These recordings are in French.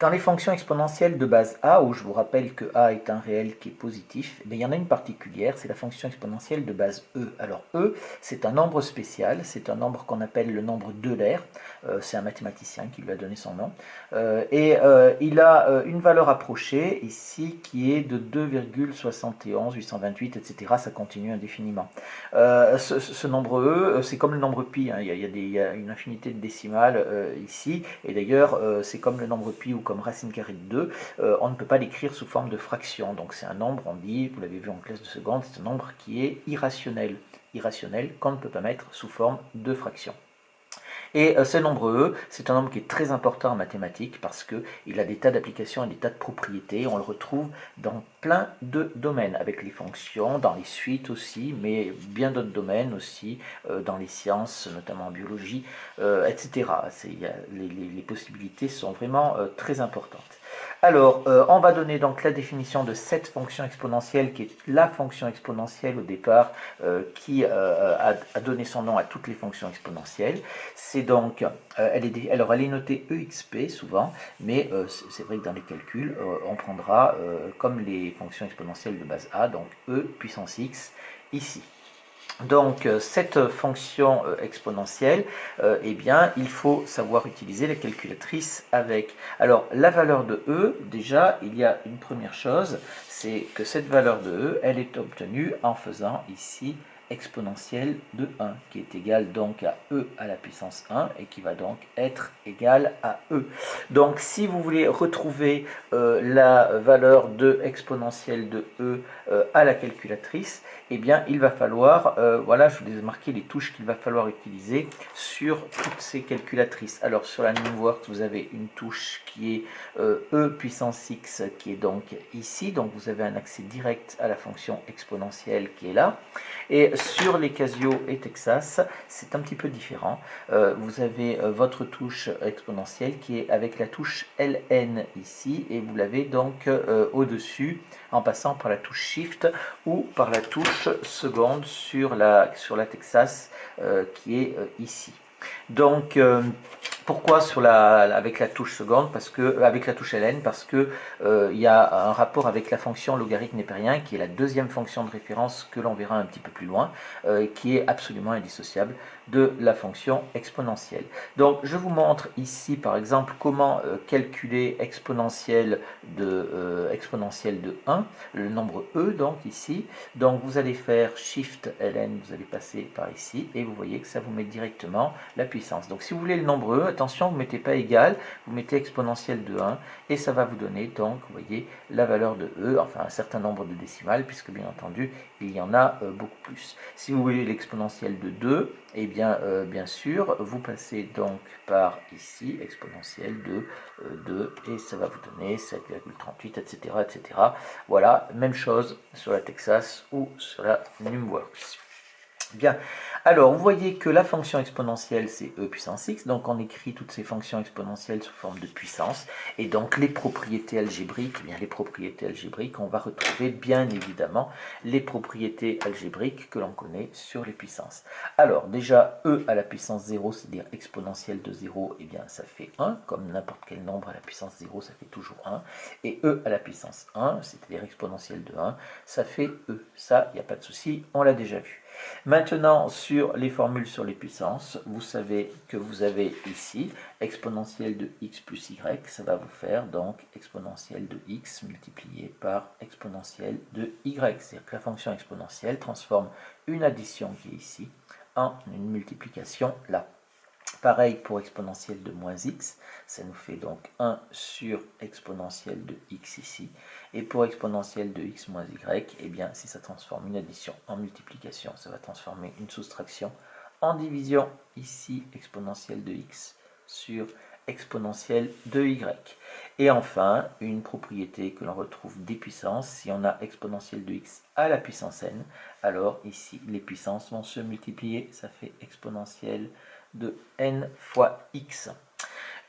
Dans les fonctions exponentielles de base a, où je vous rappelle que a est un réel qui est positif, il y en a une particulière, c'est la fonction exponentielle de base e. Alors e, c'est un nombre spécial, c'est un nombre qu'on appelle le nombre d'Euler, c'est un mathématicien qui lui a donné son nom, il a une valeur approchée ici qui est de 2,71, 828, etc. Ça continue indéfiniment. Ce nombre e, c'est comme le nombre pi, hein, il y a une infinité de décimales ici, et d'ailleurs c'est comme le nombre pi ou comme racine carrée de 2, on ne peut pas l'écrire sous forme de fraction. Donc c'est un nombre, on dit, vous l'avez vu en classe de seconde, c'est un nombre qui est irrationnel. Irrationnel qu'on ne peut pas mettre sous forme de fraction. Et ce nombre E, c'est un nombre qui est très important en mathématiques parce qu'il a des tas d'applications et des tas de propriétés. On le retrouve dans plein de domaines, avec les fonctions, dans les suites aussi, mais bien d'autres domaines aussi, dans les sciences, notamment en biologie, etc. Les possibilités sont vraiment très importantes. Alors, on va donner donc la définition de cette fonction exponentielle qui est la fonction exponentielle au départ qui a donné son nom à toutes les fonctions exponentielles. C'est donc, alors elle est notée exp souvent, mais c'est vrai que dans les calculs, on prendra comme les fonctions exponentielles de base a, donc e puissance x ici. Donc cette fonction exponentielle, eh bien, il faut savoir utiliser la calculatrice avec. Alors la valeur de e, déjà, il y a une première chose, c'est que cette valeur de e, elle est obtenue en faisant ici exponentielle de 1, qui est égale donc à e à la puissance 1 et qui va donc être égale à e. Donc si vous voulez retrouver la valeur de exponentielle de e à la calculatrice, eh bien il va falloir, voilà, je vous ai marqué les touches qu'il va falloir utiliser sur toutes ces calculatrices. Alors sur la NumWorks, vous avez une touche qui est e puissance x, qui est donc ici, donc vous avez un accès direct à la fonction exponentielle qui est là. Et sur les Casio et Texas, c'est un petit peu différent. Vous avez votre touche exponentielle qui est avec la touche ln ici, et vous l'avez donc au-dessus en passant par la touche Shift ou par la touche seconde sur la Texas qui est ici. Donc, pourquoi avec la touche seconde, avec la touche ln? Parce que il y a un rapport avec la fonction logarithme népérien, qui est la deuxième fonction de référence que l'on verra un petit peu plus loin, qui est absolument indissociable de la fonction exponentielle. Donc, je vous montre ici, par exemple, comment calculer exponentielle de 1, le nombre e, donc ici. Donc, vous allez faire Shift ln, vous allez passer par ici, et vous voyez que ça vous met directement la puissance. Donc si vous voulez le nombre e, attention, vous ne mettez pas égal, vous mettez exponentielle de 1, et ça va vous donner donc, vous voyez, la valeur de e, enfin un certain nombre de décimales, puisque bien entendu, il y en a beaucoup plus. Si vous voulez l'exponentielle de 2, eh bien, bien sûr, vous passez donc par ici, exponentielle de 2, et ça va vous donner 7,38, etc., etc. Voilà, même chose sur la Texas ou sur la NumWorks. Bien, alors vous voyez que la fonction exponentielle c'est e puissance x, donc on écrit toutes ces fonctions exponentielles sous forme de puissance, et donc les propriétés algébriques, eh bien les propriétés algébriques, on va retrouver bien évidemment les propriétés algébriques que l'on connaît sur les puissances. Alors déjà e à la puissance 0, c'est-à-dire exponentielle de 0, eh bien ça fait 1, comme n'importe quel nombre à la puissance 0, ça fait toujours 1, et e à la puissance 1, c'est-à-dire exponentielle de 1, ça fait e, ça, il n'y a pas de souci, on l'a déjà vu. Maintenant, sur les formules sur les puissances, vous savez que vous avez ici exponentielle de x plus y, ça va vous faire donc exponentielle de x multiplié par exponentielle de y. C'est-à-dire que la fonction exponentielle transforme une addition qui est ici en une multiplication là. Pareil pour exponentielle de moins x, ça nous fait donc 1 sur exponentielle de x ici. Et pour exponentielle de x moins y, eh bien, si ça transforme une addition en multiplication, ça va transformer une soustraction en division. Ici, exponentielle de x sur exponentielle de y. Et enfin, une propriété que l'on retrouve des puissances, si on a exponentielle de x à la puissance n, alors ici, les puissances vont se multiplier, ça fait exponentielle de n fois x.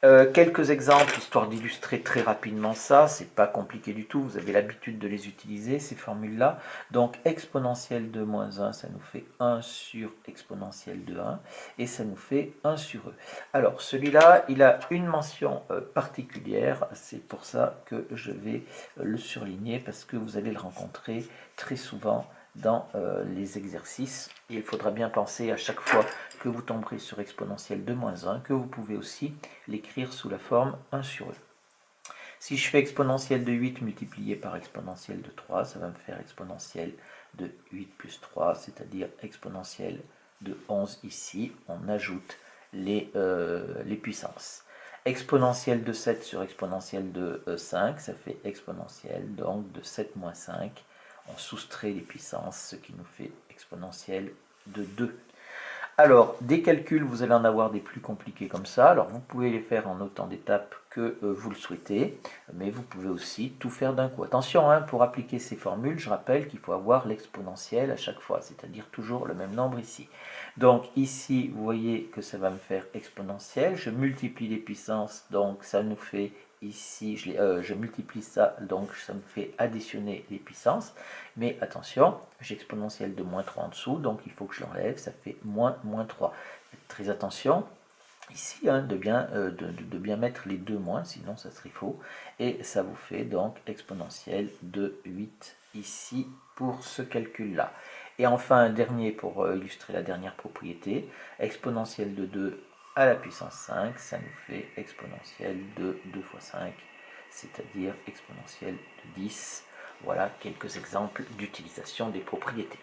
Quelques exemples, histoire d'illustrer très rapidement ça, c'est pas compliqué du tout, vous avez l'habitude de les utiliser, ces formules-là. Donc exponentielle de moins 1, ça nous fait 1 sur exponentielle de 1, et ça nous fait 1 sur e. Alors celui-là, il a une mention particulière, c'est pour ça que je vais le surligner, parce que vous allez le rencontrer très souvent dans les exercices. Et il faudra bien penser à chaque fois que vous tomberez sur exponentielle de moins 1, que vous pouvez aussi l'écrire sous la forme 1 sur e. Si je fais exponentielle de 8 multiplié par exponentielle de 3, ça va me faire exponentielle de 8 plus 3, c'est-à-dire exponentielle de 11 ici. On ajoute les puissances. Exponentielle de 7 sur exponentielle de 5, ça fait exponentielle donc de 7 moins 5. On soustrait les puissances, ce qui nous fait exponentielle de 2. Alors, des calculs, vous allez en avoir des plus compliqués comme ça. Alors, vous pouvez les faire en autant d'étapes que vous le souhaitez, mais vous pouvez aussi tout faire d'un coup. Attention, hein, pour appliquer ces formules, je rappelle qu'il faut avoir l'exponentielle à chaque fois, c'est-à-dire toujours le même nombre ici. Donc ici, vous voyez que ça va me faire exponentielle. Je multiplie les puissances, donc ça nous fait ici, je multiplie ça, donc ça me fait additionner les puissances. Mais attention, j'ai exponentielle de moins 3 en dessous, donc il faut que je l'enlève, ça fait moins 3. Faites très attention ici hein, de bien mettre les deux moins, sinon ça serait faux. Et ça vous fait donc exponentielle de 8 ici pour ce calcul-là. Et enfin, un dernier pour illustrer la dernière propriété, exponentielle de 2 à la puissance 5, ça nous fait exponentielle de 2 fois 5, c'est-à-dire exponentielle de 10. Voilà quelques exemples d'utilisation des propriétés.